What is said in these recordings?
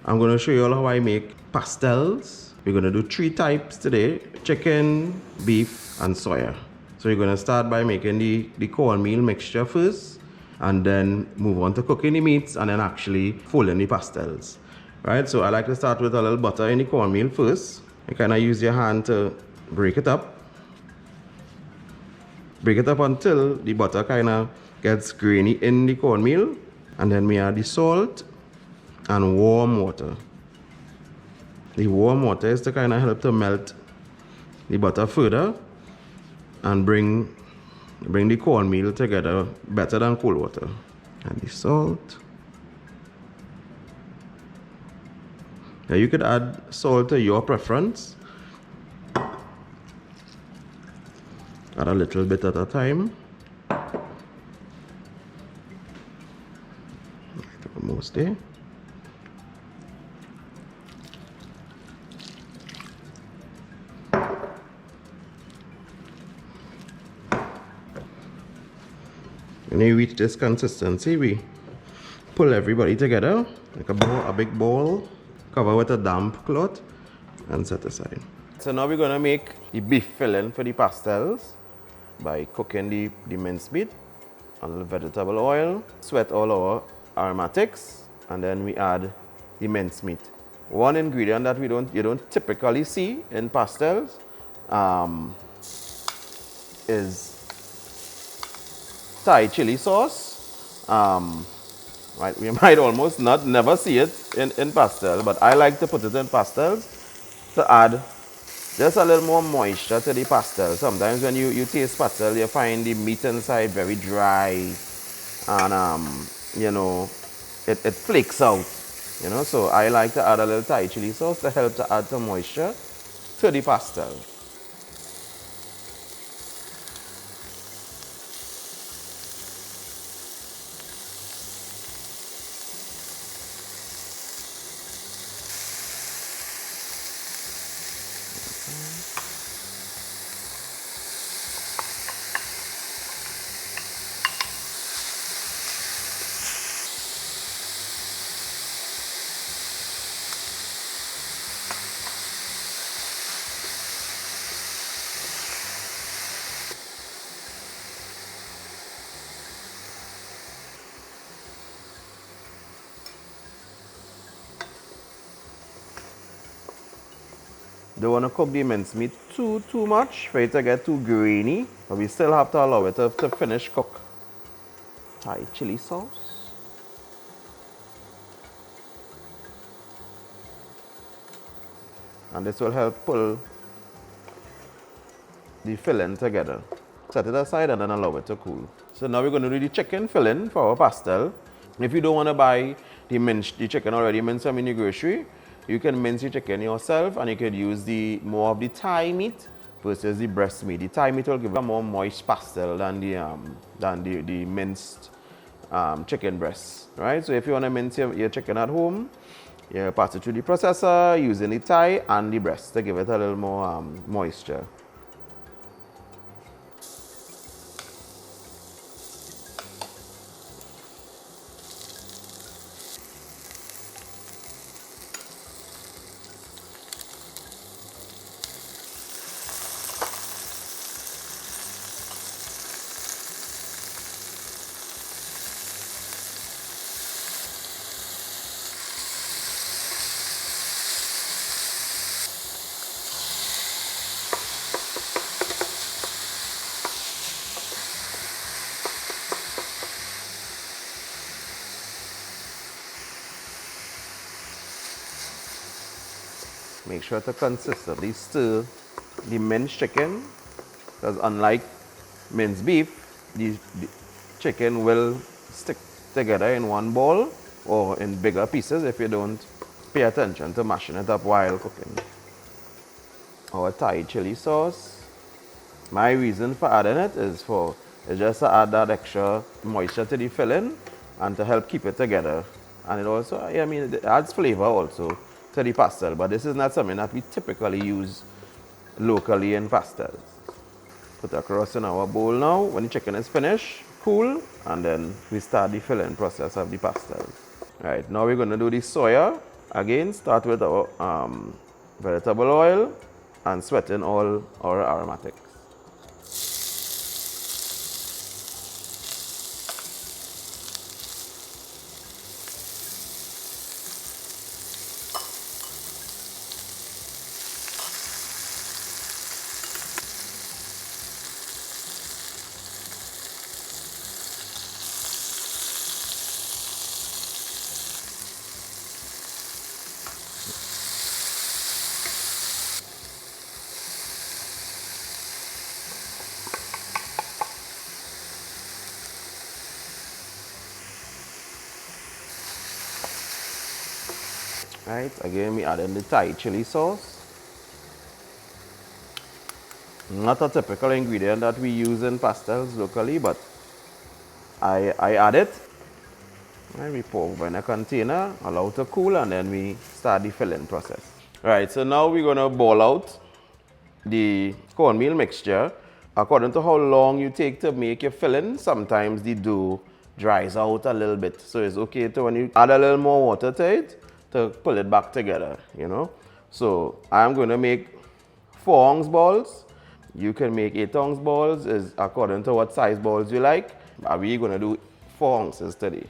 I'm going to show you all how I make pastels. We're going to do 3 types today: chicken, beef, and soya. So you're going to start by making the cornmeal mixture first, and then move on to cooking the meats, and then actually folding the pastels. Right, so I like to start with a little butter in the cornmeal first. You kind of use your hand to break it up. Break it up until the butter kind of gets grainy in the cornmeal. And then we add the salt and warm water. The warm water is to kind of help to melt the butter further and bring the cornmeal together better than cold water. And the salt. Now you could add salt to your preference. Add a little bit at a time. Almost there. When you reach this consistency, we pull everybody together like a big bowl, cover with a damp cloth, and set aside. So now we're gonna make the beef filling for the pastels by cooking the minced meat, a little vegetable oil, sweat all our aromatics, and then we add the minced meat. One ingredient that you don't typically see in pastels is Thai chili sauce. Right, we might almost never see it in pastel, but I like to put it in pastels to add just a little more moisture to the pastel. Sometimes when you taste pastel, you find the meat inside very dry, and you know, it flakes out. You know, so I like to add a little Thai chili sauce to help to add some moisture to the pastel. Don't want to cook the mincemeat too much for it to get too grainy, but we still have to allow it to finish cook. Thai chili sauce. And this will help pull the filling together. Set it aside and then allow it to cool. So now we're going to do the chicken filling for our pastel. If you don't want to buy the chicken already minced in the grocery, you can mince the chicken yourself, and you could use more of the thigh meat versus the breast meat. The thigh meat will give a more moist pastel than the minced chicken breast, right? So if you want to mince your chicken at home, you pass it through the processor using the thigh and the breast to give it a little more moisture. Make sure to consistently stir the minced chicken, because unlike minced beef, the chicken will stick together in one bowl or in bigger pieces if you don't pay attention to mashing it up while cooking. Our Thai chili sauce. My reason for adding it is just to add that extra moisture to the filling and to help keep it together. And it also, it adds flavor also to the pastel, but this is not something that we typically use locally in pastels. Put across in our bowl now. When the chicken is finished, cool, and then we start the filling process of the pastels. Right, now we're going to do the soya. Again, start with our vegetable oil and sweaten all our aromatics. Right, again we add in the Thai chili sauce. Not a typical ingredient that we use in pastels locally, but I add it. And we pour over in a container, allow it to cool, and then we start the filling process. Right, so now we're gonna boil out the cornmeal mixture. According to how long you take to make your filling, sometimes the dough dries out a little bit. So it's okay to, when you add a little more water to it, to pull it back together, you know. So I'm going to make 4-ounce balls. You can make 8-ounce balls, is according to what size balls you like. But we're going to do 4 ounces today.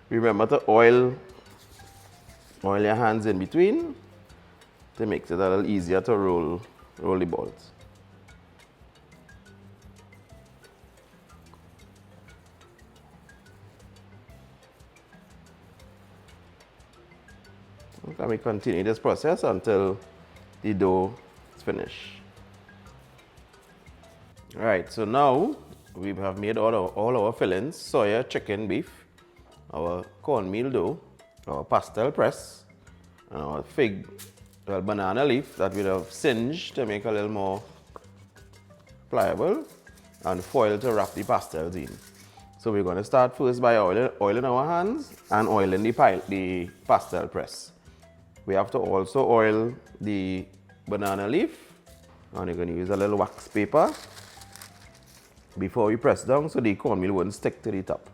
Remember to oil your hands in between to make it a little easier to roll the balls. And we continue this process until the dough is finished. Right, so now we have made all our fillings: soya, chicken, beef, our cornmeal dough, our pastel press, and our banana leaf that we have singed to make a little more pliable, and foil to wrap the pastels in. So we're going to start first by oiling our hands and oiling the pastel press. We have to also oil the banana leaf, and you're going to use a little wax paper before we press down so the cornmeal won't stick to the top.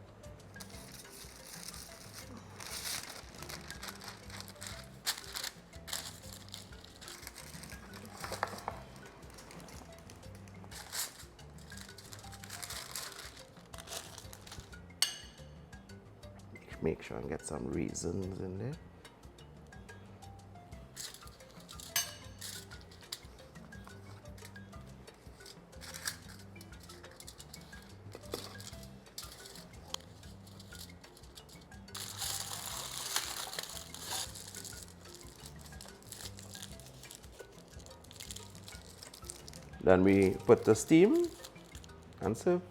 Make sure and get some raisins in there. Then we put the steam and serve.